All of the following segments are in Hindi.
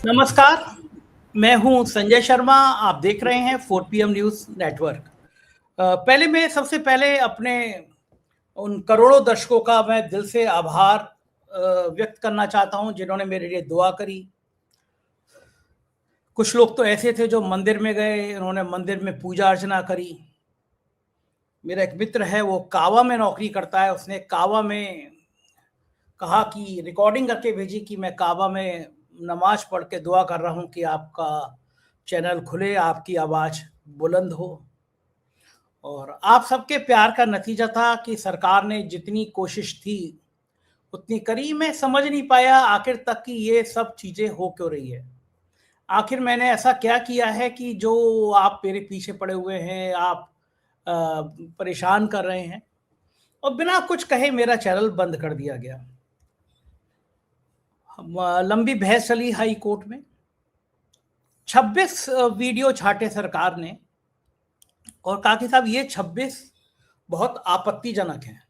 नमस्कार, मैं हूं संजय शर्मा। आप देख रहे हैं 4 PM न्यूज़ नेटवर्क। पहले मैं सबसे पहले अपने उन करोड़ों दर्शकों का मैं दिल से आभार व्यक्त करना चाहता हूं जिन्होंने मेरे लिए दुआ करी। कुछ लोग तो ऐसे थे जो मंदिर में गए, उन्होंने मंदिर में पूजा अर्चना करी। मेरा एक मित्र है, वो कावा में नौकरी करता है, उसने कावा में कहा कि रिकॉर्डिंग करके भेजी कि मैं काबा में नमाज पढ़ के दुआ कर रहा हूँ कि आपका चैनल खुले, आपकी आवाज़ बुलंद हो। और आप सबके प्यार का नतीजा था कि सरकार ने जितनी कोशिश थी उतनी करी। मैं समझ नहीं पाया आखिर तक कि ये सब चीज़ें हो क्यों रही है। आखिर मैंने ऐसा क्या किया है कि जो आप मेरे पीछे पड़े हुए हैं, आप परेशान कर रहे हैं, और बिना कुछ कहे मेरा चैनल बंद कर दिया गया। लंबी बहस चली हाई कोर्ट में, 26 वीडियो छाटे सरकार ने और कहा कि साहब ये 26 बहुत आपत्तिजनक हैं।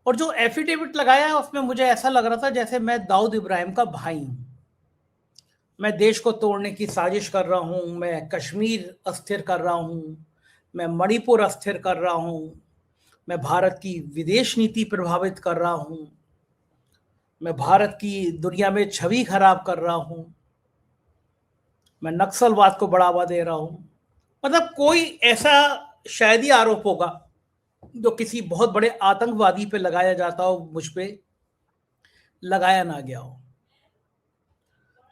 और जो एफिडेविट लगाया है उसमें मुझे ऐसा लग रहा था जैसे मैं दाऊद इब्राहिम का भाई हूं। मैं देश को तोड़ने की साजिश कर रहा हूं, मैं कश्मीर अस्थिर कर रहा हूं, मैं मणिपुर अस्थिर कर रहा हूं, मैं भारत की विदेश नीति प्रभावित कर रहा हूं, मैं भारत की दुनिया में छवि खराब कर रहा हूं, मैं नक्सलवाद को बढ़ावा दे रहा हूं। मतलब कोई ऐसा शायद ही आरोप होगा जो किसी बहुत बड़े आतंकवादी पे लगाया जाता हो, मुझ पे लगाया ना गया हो।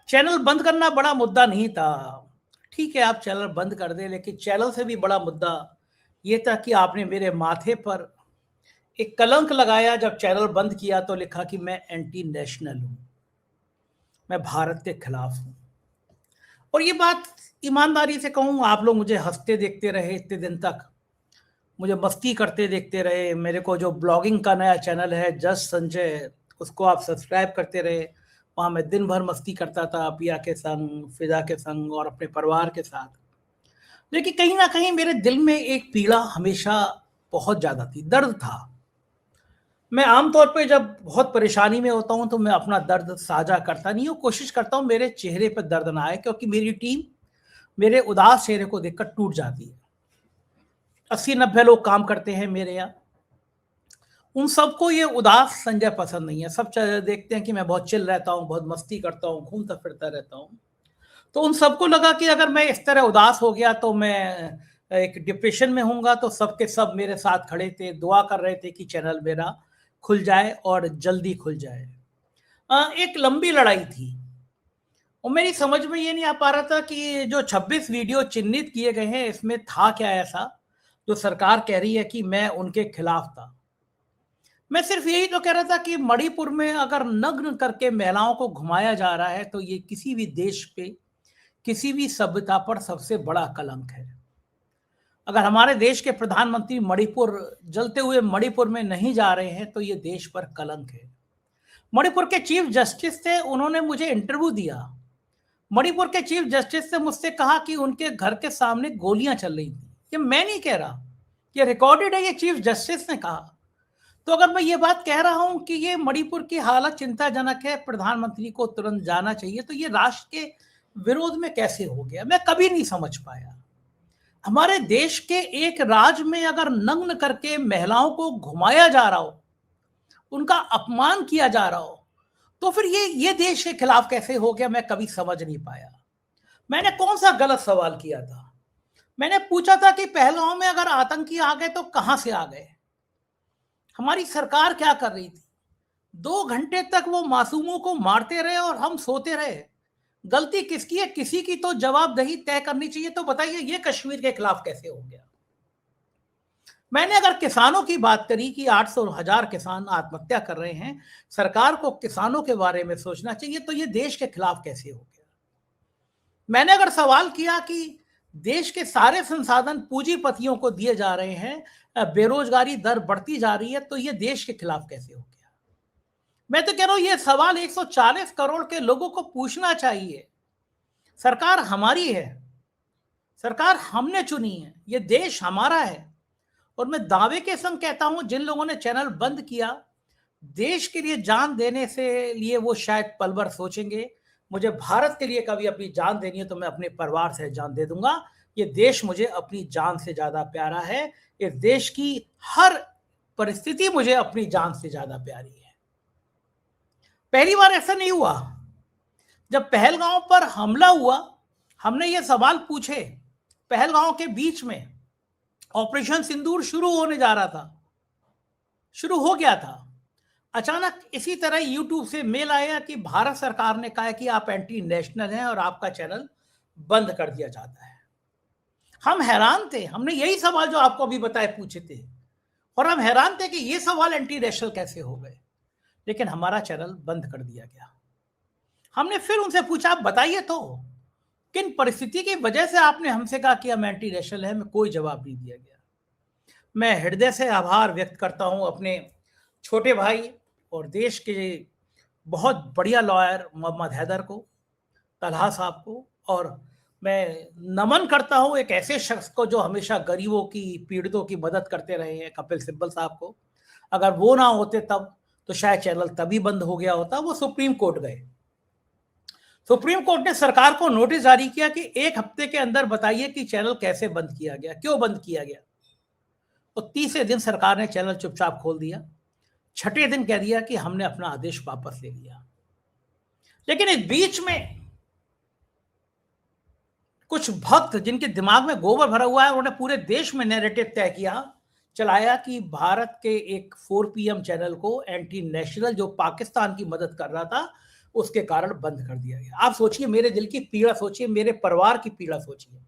चैनल बंद करना बड़ा मुद्दा नहीं था। ठीक है, आप चैनल बंद कर दें, लेकिन चैनल से भी बड़ा मुद्दा ये था कि आपने मेरे माथे पर एक कलंक लगाया। जब चैनल बंद किया तो लिखा कि मैं एंटी नेशनल हूं, मैं भारत के खिलाफ हूं। और ये बात ईमानदारी से कहूं, आप लोग मुझे हंसते देखते रहे इतने दिन तक, मुझे मस्ती करते देखते रहे। मेरे को जो ब्लॉगिंग का नया चैनल है जस्ट संजय, उसको आप सब्सक्राइब करते रहे। वहाँ मैं दिन भर मस्ती करता था पिया के संग, फिजा के संग और अपने परिवार के साथ। लेकिन कहीं ना कहीं मेरे दिल में एक पीड़ा हमेशा बहुत ज़्यादा थी, दर्द था। मैं आमतौर पे जब बहुत परेशानी में होता हूँ तो मैं अपना दर्द साझा करता नहीं हूँ, कोशिश करता हूँ मेरे चेहरे पर दर्द ना आए, क्योंकि मेरी टीम मेरे उदास चेहरे को देखकर टूट जाती है। 80-90 लोग काम करते हैं मेरे यहाँ, उन सबको ये उदास संजय पसंद नहीं है। सब देखते हैं कि मैं बहुत चिल रहता हूँ, बहुत मस्ती करता हूँ, घूमता फिरता रहता हूँ। तो उन सबको लगा कि अगर मैं इस तरह उदास हो गया तो मैं एक डिप्रेशन में होऊंगा। तो सबके सब मेरे साथ खड़े थे, दुआ कर रहे थे कि चैनल मेरा खुल जाए और जल्दी खुल जाए। एक लंबी लड़ाई थी और मेरी समझ में ये नहीं आ पा रहा था कि जो 26 वीडियो चिन्हित किए गए हैं इसमें था क्या ऐसा जो सरकार कह रही है कि मैं उनके खिलाफ था। मैं सिर्फ यही तो कह रहा था कि मणिपुर में अगर नग्न करके महिलाओं को घुमाया जा रहा है तो ये किसी भी देश पे, किसी भी सभ्यता पर सबसे बड़ा कलंक है। अगर हमारे देश के प्रधानमंत्री मणिपुर, जलते हुए मणिपुर में नहीं जा रहे हैं तो ये देश पर कलंक है। मणिपुर के चीफ जस्टिस थे, उन्होंने मुझे इंटरव्यू दिया। मणिपुर के चीफ जस्टिस से मुझसे कहा कि उनके घर के सामने गोलियां चल रही थी। ये मैं नहीं कह रहा, ये रिकॉर्डेड है, ये चीफ जस्टिस ने कहा। तो अगर मैं ये बात कह रहा हूं कि ये मणिपुर की हालत चिंताजनक है, प्रधानमंत्री को तुरंत जाना चाहिए, तो ये राष्ट्र के विरोध में कैसे हो गया, मैं कभी नहीं समझ पाया। हमारे देश के एक राज्य में अगर नग्न करके महिलाओं को घुमाया जा रहा हो, उनका अपमान किया जा रहा हो, तो फिर ये देश के खिलाफ कैसे हो गया, मैं कभी समझ नहीं पाया। मैंने कौन सा गलत सवाल किया था? मैंने पूछा था कि पहलगांव में अगर आतंकी आ गए तो कहां से आ गए, हमारी सरकार क्या कर रही थी? 2 घंटे तक वो मासूमों को मारते रहे और हम सोते रहे। गलती किसकी है? किसी की तो जवाबदेही तय करनी चाहिए। तो बताइए ये कश्मीर के खिलाफ कैसे हो गया? मैंने अगर किसानों की बात करी कि 800,000 किसान आत्महत्या कर रहे हैं, सरकार को किसानों के बारे में सोचना चाहिए, तो ये देश के खिलाफ कैसे हो गया? मैंने अगर सवाल किया कि देश के सारे संसाधन पूंजीपतियों को दिए जा रहे हैं, बेरोजगारी दर बढ़ती जा रही है, तो ये देश के खिलाफ कैसे हो गया? मैं तो कह रहा हूं ये सवाल 140 करोड़ के लोगों को पूछना चाहिए। सरकार हमारी है, सरकार हमने चुनी है, ये देश हमारा है। और मैं दावे के संग कहता हूं, जिन लोगों ने चैनल बंद किया, देश के लिए जान देने से लिए वो शायद पल भर सोचेंगे, मुझे भारत के लिए कभी अपनी जान देनी है तो मैं अपने परिवार से जान दे दूंगा। ये देश मुझे अपनी जान से ज्यादा प्यारा है। इस देश की हर परिस्थिति मुझे अपनी जान से ज्यादा प्यारी है। पहली बार ऐसा नहीं हुआ। जब पहलगांव पर हमला हुआ, हमने ये सवाल पूछे। पहलगांव के बीच में ऑपरेशन सिंदूर शुरू होने जा रहा था, शुरू हो गया था। अचानक इसी तरह यूट्यूब से मेल आया कि भारत सरकार ने कहा कि आप एंटी नेशनल हैं और आपका चैनल बंद कर दिया जाता है। हम हैरान थे, हमने यही सवाल जो आपको अभी बताए पूछे थे, और हम हैरान थे कि ये सवाल एंटी नेशनल कैसे हो गए। लेकिन हमारा चैनल बंद कर दिया गया। हमने फिर उनसे पूछा, आप बताइए तो किन परिस्थिति की वजह से आपने हमसे कहा कि हम एंटी नेशनल हैं। में कोई जवाब नहीं दिया गया। मैं हृदय से आभार व्यक्त करता हूं अपने छोटे भाई और देश के बहुत बढ़िया लॉयर मोहम्मद हैदर को, तलहा साहब को, और मैं नमन करता हूं एक ऐसे शख्स को जो हमेशा गरीबों की, पीड़ितों की मदद करते रहे हैं, कपिल सिब्बल साहब को। अगर वो ना होते तब तो शायद चैनल तभी बंद हो गया होता। वो सुप्रीम कोर्ट गए। सुप्रीम कोर्ट ने सरकार को नोटिस जारी किया कि 1 हफ्ते के अंदर बताइए कि चैनल कैसे बंद किया गया, क्यों बंद किया गया। तो 30वें दिन सरकार ने चैनल चुपचाप खोल दिया। 6ठे दिन कह दिया कि हमने अपना आदेश वापस ले लिया। लेकिन इस बीच में कुछ भक्त जिनके दिमाग में गोबर भरा हुआ है, उन्होंने पूरे देश में नैरेटिव तय किया, चलाया कि भारत के एक 4 PM चैनल को एंटी नेशनल, जो पाकिस्तान की मदद कर रहा था, उसके कारण बंद कर दिया गया। आप सोचिए, मेरे दिल की पीड़ा सोचिए, मेरे परिवार की पीड़ा सोचिए।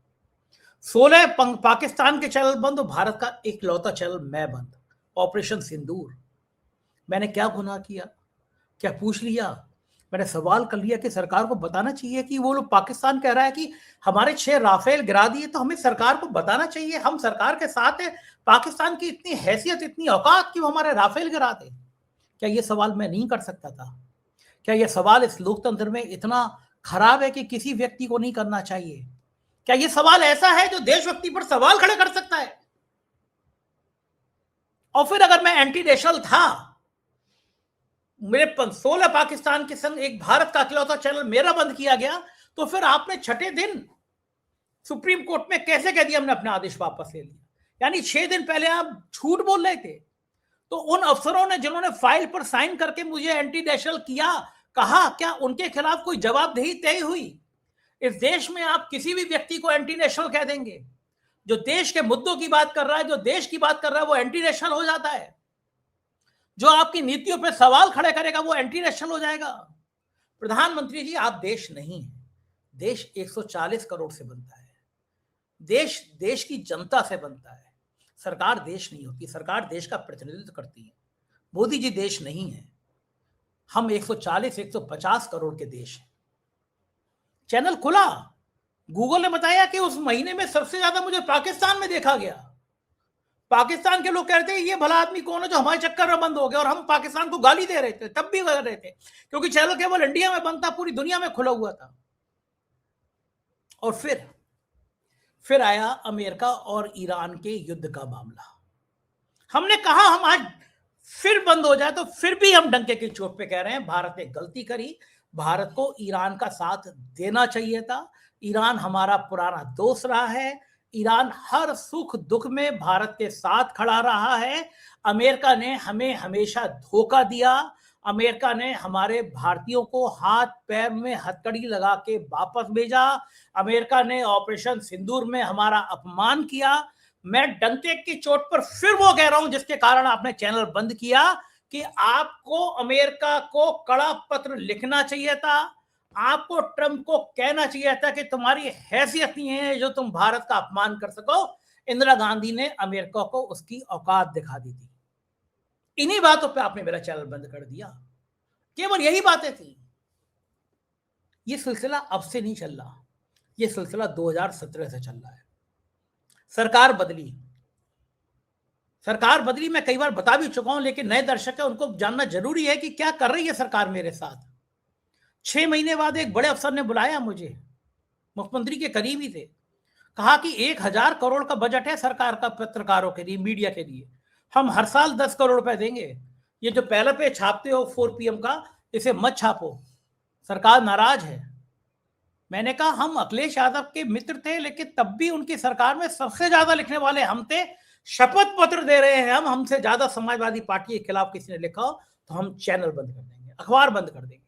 16 पाकिस्तान के चैनल बंद और भारत का इकलौता चैनल मैं बंद। ऑपरेशन सिंदूर। मैंने क्या गुनाह किया? क्या पूछ लिया? मैंने सवाल कर लिया कि सरकार को बताना चाहिए कि वो लोग, पाकिस्तान कह रहा है कि हमारे 6 राफेल गिरा दिए, तो हमें सरकार को बताना चाहिए, हम सरकार के साथ है। पाकिस्तान की इतनी हैसियत, इतनी औकात कि वो हमारे राफेल गिरा दे। क्या ये सवाल मैं नहीं कर सकता था? क्या यह सवाल इस लोकतंत्र में इतना खराब है कि किसी व्यक्ति को नहीं करना चाहिए? क्या यह सवाल ऐसा है जो देशभक्ति पर सवाल खड़े कर सकता है? और फिर अगर मैं एंटी नेशनल था, मेरे 16 पाकिस्तान के संग एक भारत का इकलौता चैनल मेरा बंद किया गया, तो फिर आपने 6ठे दिन सुप्रीम कोर्ट में कैसे कह दिया हमने अपना आदेश वापस ले लिया? यानी 6 दिन पहले आप झूठ बोल रहे थे। तो उन अफसरों ने जिन्होंने फाइल पर साइन करके मुझे एंटी नेशनल किया, कहा, क्या उनके खिलाफ कोई जवाबदेही तय हुई? इस देश में आप किसी भी व्यक्ति को एंटी नेशनल कह देंगे, जो देश के मुद्दों की बात कर रहा है, जो देश की बात कर रहा है, वो एंटी नेशनल हो जाता है। जो आपकी नीतियों पर सवाल खड़े करेगा वो एंटी नेशनल हो जाएगा। प्रधानमंत्री जी, आप देश नहीं है। देश 140 करोड़ से बनता है। देश देश की जनता से बनता है। सरकार देश नहीं होती, सरकार देश का प्रतिनिधित्व करती है। मोदी जी देश नहीं है। हम 140-150 करोड़ के देश हैं। चैनल खुला, गूगल ने बताया कि उस महीने में सबसे ज्यादा मुझे पाकिस्तान में देखा गया। पाकिस्तान के लोग कहते हैं ये भला आदमी कौन है जो हमारे चक्कर में बंद हो गया, और हम पाकिस्तान को गाली दे रहे थे, तब भी कर रहे थे, क्योंकि चैनल केवल इंडिया में बंद था, पूरी दुनिया में खुला हुआ था। और फिर आया अमेरिका और ईरान के युद्ध का मामला। हमने कहा हम आज फिर बंद हो जाए, तो फिर भी हम डंके की चोट पे कह रहे हैं भारत ने गलती करी। भारत को ईरान का साथ देना चाहिए था। ईरान हमारा पुराना दोस्त रहा है। ईरान हर सुख दुख में भारत के साथ खड़ा रहा है। अमेरिका ने हमें हमेशा धोखा दिया। अमेरिका ने हमारे भारतीयों को हाथ पैर में हथकड़ी लगा के वापस भेजा। अमेरिका ने ऑपरेशन सिंदूर में हमारा अपमान किया। मैं डंके की चोट पर फिर वो कह रहा हूं जिसके कारण आपने चैनल बंद किया, कि आपको अमेरिका को कड़ा पत्र लिखना चाहिए था। आपको ट्रंप को कहना चाहिए था कि तुम्हारी हैसियत नहीं है जो तुम भारत का अपमान कर सको। इंदिरा गांधी ने अमेरिका को उसकी औकात दिखा दी थी। इन्हीं बातों पे आपने मेरा चैनल बंद कर दिया। केवल यही बातें थी। ये सिलसिला अब से नहीं चल रहा, ये सिलसिला 2017 से चल रहा है। सरकार बदली मैं कई बार बता भी चुका हूं, लेकिन नए दर्शक है, उनको जानना जरूरी है कि क्या कर रही है सरकार मेरे साथ। 6 महीने बाद एक बड़े अफसर ने बुलाया मुझे, मुख्यमंत्री के करीब ही थे, कहा कि 1000 करोड़ का बजट है सरकार का पत्रकारों के लिए, मीडिया के लिए, हम हर साल 10 करोड़ रुपए देंगे। ये जो पहले पे छापते हो 4 PM का, इसे मत छापो, सरकार नाराज है। मैंने कहा हम अखिलेश यादव के मित्र थे, लेकिन तब भी उनकी सरकार में सबसे ज्यादा लिखने वाले हम थे। शपथ पत्र दे रहे हैं हम, हमसे ज्यादा समाजवादी पार्टी के खिलाफ किसी ने लिखा हो तो हम चैनल बंद कर देंगे, अखबार बंद कर देंगे।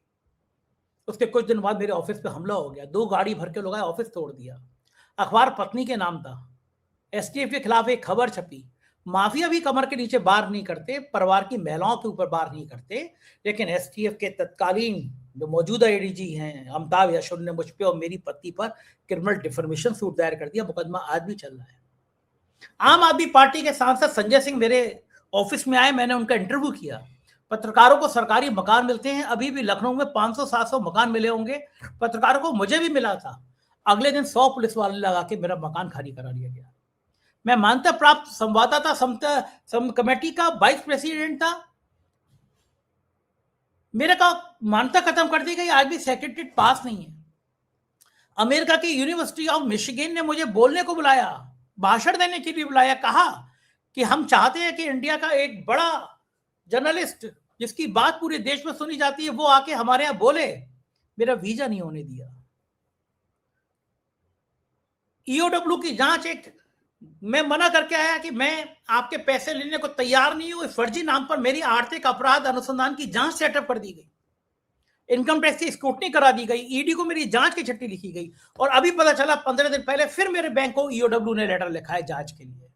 उसके कुछ दिन बाद मेरे ऑफिस पे हमला हो गया, 2 गाड़ी भर के लोग आए, ऑफिस तोड़ दिया। अखबार पत्नी के नाम था, एसटीएफ के खिलाफ एक खबर छपी। माफिया भी कमर के नीचे बार नहीं करते, परिवार की महिलाओं के ऊपर बार नहीं करते, लेकिन एसटीएफ के तत्कालीन जो मौजूदा एडीजी हैं अमिताभ यशोर ने मुझ पे और मेरी पत्नी पर क्रिमिनल डिफर्मेशन सूट दायर कर दिया। मुकदमा आज भी चल रहा है। आम आदमी पार्टी के सांसद संजय सिंह मेरे ऑफिस में आए, मैंने उनका इंटरव्यू किया। पत्रकारों को सरकारी मकान मिलते हैं, अभी भी लखनऊ में 500-700 मकान मिले होंगे। पत्रकारों को मुझे भी मिला था। अगले दिन 100 पुलिस वाले लगा के मेरा मकान खाली करा लिया गया। मैं मान्यता प्राप्त संवाददाता कमेटी का वाइस प्रेसिडेंट था, मेरे का मान्यता खत्म कर दी गई, आज भी सेक्रेटरीट पास नहीं है। अमेरिका की यूनिवर्सिटी ऑफ मिशिगन ने मुझे बोलने को बुलाया, भाषण देने के लिए बुलाया, कहा कि हम चाहते हैं कि इंडिया का एक बड़ा जर्नलिस्ट जिसकी बात पूरे देश में सुनी जाती है वो आके हमारे यहां बोले। मेरा वीजा नहीं होने दिया। ईओडब्ल्यू की जांच, एक मैं मना करके आया कि मैं आपके पैसे लेने को तैयार नहीं हूं। फर्जी नाम पर मेरी आर्थिक अपराध अनुसंधान की जांच सेटअप कर दी गई, इनकम टैक्स की स्क्रूटनी करा दी गई, ईडी को मेरी जांच की चिट्ठी लिखी गई, और अभी पता चला 15 दिन पहले फिर मेरे बैंक को ईओडब्ल्यू ने लेटर लिखा है जांच के लिए।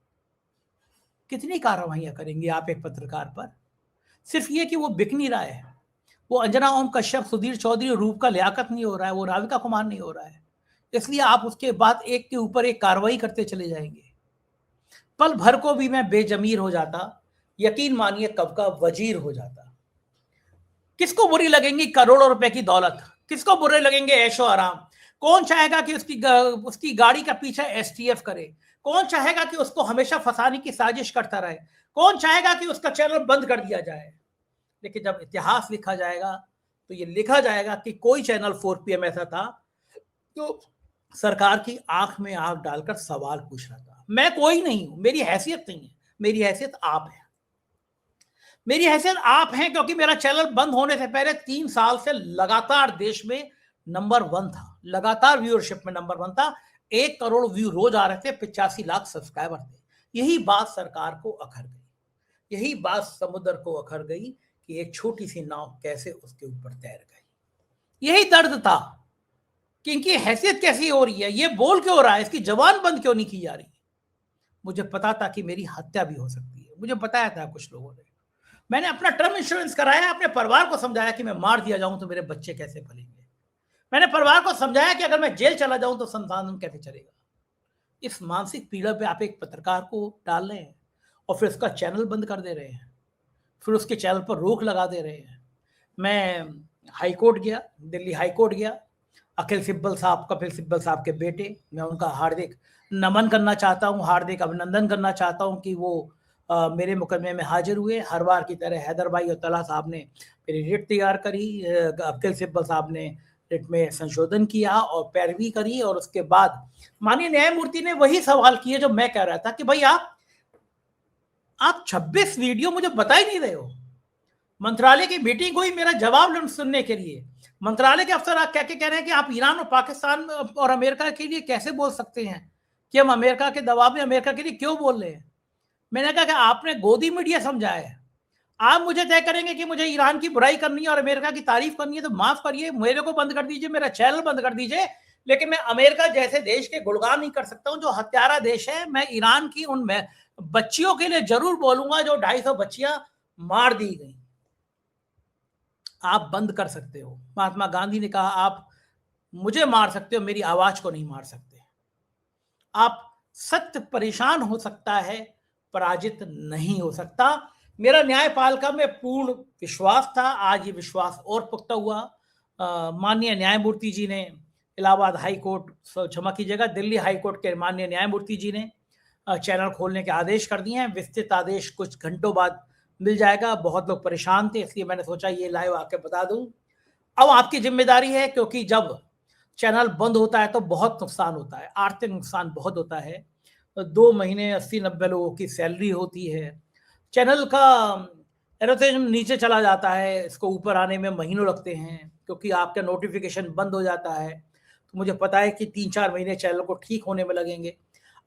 कितनी कार्रवाइयां करेंगे आप एक पत्रकार पर? सिर्फ ये कि वो बिक नहीं रहा है, वो अंजना ओम कश्यप, सुधीर चौधरी, रूप का लियाकत नहीं हो रहा है, वो राधिका कुमार नहीं हो रहा है, इसलिए आप उसके बाद एक के ऊपर एक कार्रवाई करते चले जाएंगे। पल भर को भी मैं बेजमीर हो जाता, यकीन मानिए कब का वजीर हो जाता। किसको बुरी लगेंगी करोड़ों रुपए की दौलत? किसको बुरे लगेंगे ऐशो आराम? कौन चाहेगा कि उसकी गाड़ी का पीछे एसटीएफ करे? कौन चाहेगा कि उसको हमेशा फंसाने की साजिश करता रहे? कौन चाहेगा कि उसका चैनल बंद कर दिया जाए? लेकिन जब इतिहास लिखा जाएगा तो ये लिखा जाएगा कि कोई चैनल 4PM ऐसा था तो सरकार की आंख में आंख डालकर सवाल पूछ रहा था। मैं कोई नहीं हूं, मेरी हैसियत नहीं है, मेरी हैसियत आप है। मेरी हैसियत आप हैं क्योंकि मेरा चैनल बंद होने से पहले 3 साल से लगातार देश में नंबर 1 था, लगातार व्यूअरशिप में नंबर 1 था। 1 करोड़ व्यू रोज आ रहे थे, 85 लाख सब्सक्राइबर थे। यही बात सरकार को अखर गई, यही बात समुद्र को अखर गई कि एक छोटी सी नाव कैसे उसके ऊपर तैर गई। यही दर्द था कि इनकी हैसियत कैसी हो रही है, ये बोल क्यों हो रहा है, इसकी जबान बंद क्यों नहीं की जा रही। मुझे पता था कि मेरी हत्या भी हो सकती है, मुझे बताया था कुछ लोगों ने। मैंने अपना टर्म इंश्योरेंस कराया, अपने परिवार को समझाया कि मैं मार दिया जाऊं तो मेरे बच्चे कैसे पलेंगे। मैंने परिवार को समझाया कि अगर मैं जेल चला जाऊं तो संतान कैसे चलेगा। इस मानसिक पीड़ा पे आप एक पत्रकार को डाल रहे हैं और फिर उसका चैनल बंद कर दे रहे हैं, फिर उसके चैनल पर रोक लगा दे रहे हैं। मैं हाईकोर्ट गया, दिल्ली हाईकोर्ट गया, अखिल सिब्बल साहब, कपिल सिब्बल साहब के बेटे, मैं उनका हार्दिक नमन करना चाहता हूं, हार्दिक अभिनंदन करना चाहता हूं कि वो मेरे मुकदमे में हाजिर हुए। हर बार की तरह हैदर भाई और तला साहब ने मेरी रिट तैयार करी, अब्दुल सिब्बल साहब ने रिट में संशोधन किया और पैरवी करी, और उसके बाद माननीय न्यायमूर्ति ने वही सवाल किए जो मैं कह रहा था कि भाई आप 26 वीडियो मुझे बता ही नहीं रहे हो। मंत्रालय की मीटिंग हुई मेरा जवाब सुनने के लिए, मंत्रालय के अफसर क्या कह रहे हैं कि आप ईरान और पाकिस्तान और अमेरिका के लिए कैसे बोल सकते हैं कि हम अमेरिका के दबाव में अमेरिका के लिए क्यों बोल रहे हैं। मैंने कहा कि आपने गोदी मीडिया समझा है, आप मुझे तय करेंगे कि मुझे ईरान की बुराई करनी है और अमेरिका की तारीफ करनी है तो माफ करिए, मेरे को बंद कर दीजिए, मेरा चैनल बंद कर दीजिए, लेकिन मैं अमेरिका जैसे देश के गुणगान नहीं कर सकता हूं जो हत्यारा देश है। मैं ईरान की उन बच्चियों के लिए जरूर बोलूंगा जो 250 बच्चियां मार दी गई। आप बंद कर सकते हो, महात्मा गांधी ने कहा आप मुझे मार सकते हो, मेरी आवाज को नहीं मार सकते। आप सत्य परेशान हो सकता है, पराजित नहीं हो सकता। मेरा न्यायपालिका में पूर्ण विश्वास था, आज ये विश्वास और पुख्ता हुआ। माननीय न्यायमूर्ति जी ने इलाहाबाद हाई कोर्ट, क्षमा कीजिएगा, दिल्ली हाई कोर्ट के माननीय न्यायमूर्ति जी ने चैनल खोलने के आदेश कर दिए हैं। विस्तृत आदेश कुछ घंटों बाद मिल जाएगा। बहुत लोग परेशान थे, इसलिए मैंने सोचा ये लाइव आके बता दूं। अब आपकी जिम्मेदारी है, क्योंकि जब चैनल बंद होता है तो बहुत नुकसान होता है, आर्थिक नुकसान बहुत होता है। 2 महीने 80-90 लोगों की सैलरी होती है। चैनल का एल्गोरिथम नीचे चला जाता है, इसको ऊपर आने में महीनों लगते हैं क्योंकि आपका नोटिफिकेशन बंद हो जाता है। तो मुझे पता है कि 3-4 महीने चैनल को ठीक होने में लगेंगे।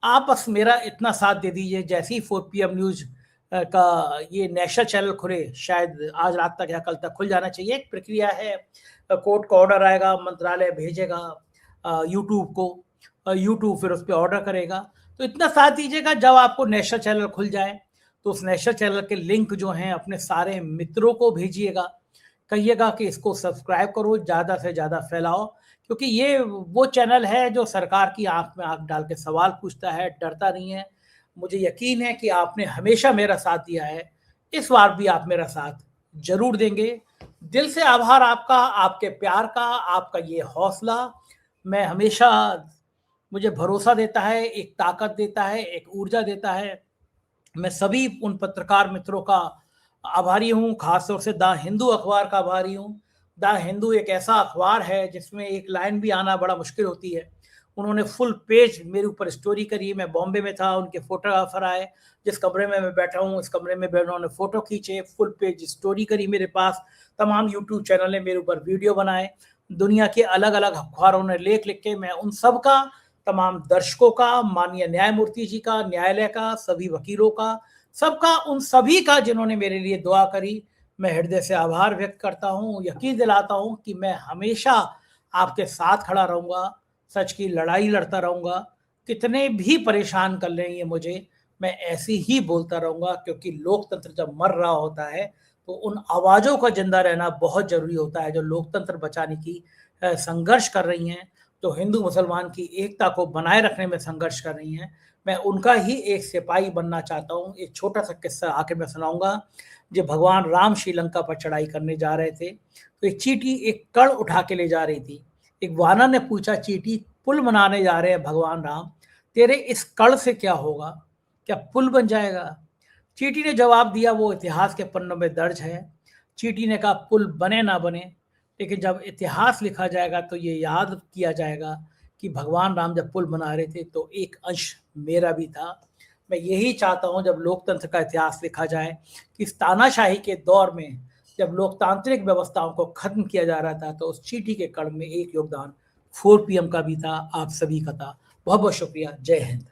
आप बस मेरा इतना साथ दे दीजिए, जैसे ही 4 पीएम न्यूज़ का ये नेशनल चैनल खुले, शायद आज रात तक या कल तक खुल जाना चाहिए। एक प्रक्रिया है, कोर्ट का ऑर्डर आएगा, मंत्रालय भेजेगा यूट्यूब को, यूट्यूब फिर उस पे ऑर्डर करेगा। तो इतना साथ दीजिएगा, जब आपको नेशनल चैनल खुल जाए तो उस नेशनल चैनल के लिंक जो हैं अपने सारे मित्रों को भेजिएगा, कहिएगा कि इसको सब्सक्राइब करो, ज़्यादा से ज़्यादा फैलाओ, क्योंकि ये वो चैनल है जो सरकार की आँख में आँख डाल के सवाल पूछता है, डरता नहीं है। मुझे यकीन है कि आपने हमेशा मेरा साथ दिया है, इस बार भी आप मेरा साथ ज़रूर देंगे। दिल से आभार आपका, आपके प्यार का, आपका ये हौसला मैं हमेशा, मुझे भरोसा देता है, एक ताकत देता है, एक ऊर्जा देता है। मैं सभी उन पत्रकार मित्रों का आभारी हूँ, खासतौर से द हिंदू अखबार का आभारी हूँ। द हिंदू एक ऐसा अखबार है जिसमें एक लाइन भी आना बड़ा मुश्किल होती है। उन्होंने फुल पेज मेरे ऊपर स्टोरी करी। मैं बॉम्बे में था, उनके फोटोग्राफर आए, जिस कमरे में मैं बैठा हूँ उस कमरे में उन्होंने फोटो खींचे, फुल पेज स्टोरी करी मेरे पास। तमाम यूट्यूब चैनल ने मेरे ऊपर वीडियो बनाए, दुनिया के अलग अलग अखबारों ने लेख लिख के। मैं उन सब का, तमाम दर्शकों का, माननीय न्यायमूर्ति जी का, न्यायालय का, सभी वकीलों का, सबका, उन सभी का जिन्होंने मेरे लिए दुआ करी, मैं हृदय से आभार व्यक्त करता हूँ। यकीन दिलाता हूँ कि मैं हमेशा आपके साथ खड़ा रहूँगा, सच की लड़ाई लड़ता रहूँगा। कितने भी परेशान कर लें ये मुझे, मैं ऐसे ही बोलता रहूँगा, क्योंकि लोकतंत्र जब मर रहा होता है तो उन आवाज़ों का ज़िंदा रहना बहुत ज़रूरी होता है, जो लोकतंत्र बचाने की संघर्ष कर रही हैं, जो हिंदू मुसलमान की एकता को बनाए रखने में संघर्ष कर रही हैं। मैं उनका ही एक सिपाही बनना चाहता हूँ। एक छोटा-सा किस्सा आखिर में सुनाऊँगा। जब भगवान राम श्रीलंका पर चढ़ाई करने जा रहे थे, तो एक चींटी एक कण उठा के ले जा रही थी। एक वानर ने पूछा, चींटी, पुल बनाने जा रहे हैं भगवान राम, तेरे इस कण से क्या होगा? क्या पुल बन जाएगा? चींटी ने जवाब दिया, वो इतिहास के पन्नों में दर्ज है। चींटी ने कहा, पुल बने ना बने, लेकिन जब इतिहास लिखा जाएगा तो ये याद किया जाएगा कि भगवान राम जब पुल बना रहे थे तो एक अंश मेरा भी था। मैं यही चाहता हूँ, जब लोकतंत्र का इतिहास लिखा जाए, कि इस तानाशाही के दौर में जब लोकतांत्रिक व्यवस्थाओं को खत्म किया जा रहा था, तो उस चींटी के कण में एक योगदान 4 पीएम का भी था, आप सभी का था। बहुत बहुत शुक्रिया। जय हिंद।